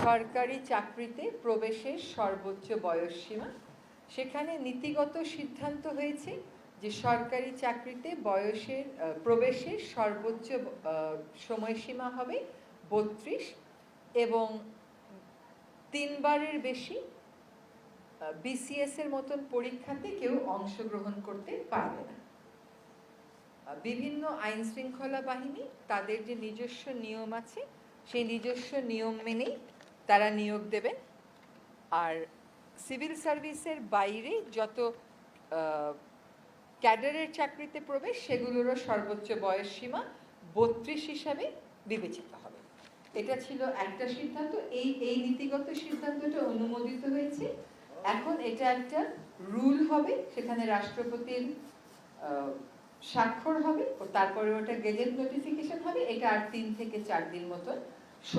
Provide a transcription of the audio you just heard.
সরকারি চাকরিতে প্রবেশের সর্বোচ্চ বয়সসীমা। সেখানে নীতিগত সিদ্ধান্ত হয়েছে যে সরকারি চাকরিতে প্রবেশের সর্বোচ্চ সময়সীমা হবে 32 এবং 3 বারের বেশি বিসিএস এর মতন পরীক্ষাতে কেউ অংশগ্রহণ করতে পারবে না। বিভিন্ন আইন শৃঙ্খলা বাহিনী তাদের যে নিজস্ব নিয়ম আছে সেই নিজস্ব নিয়ম মেনেই তারা নিয়োগ দেবেন। আর সিভিল সার্ভিসের বাইরে যত ক্যাডারের চাকরিতে প্রবেশ সেগুলোরও সর্বোচ্চ বয়সসীমা 32 হিসাবে বিবেচিত হবে। এটা ছিল একটা সিদ্ধান্ত। এই নীতিগত সিদ্ধান্তটা অনুমোদিত হয়েছে। এখন এটা একটা রুল হবে, সেখানে রাষ্ট্রপতির স্বাক্ষর হবে ও তারপরে ওটা গেজেট নোটিফিকেশন হবে। এটা আর 3 থেকে 4 দিন মতন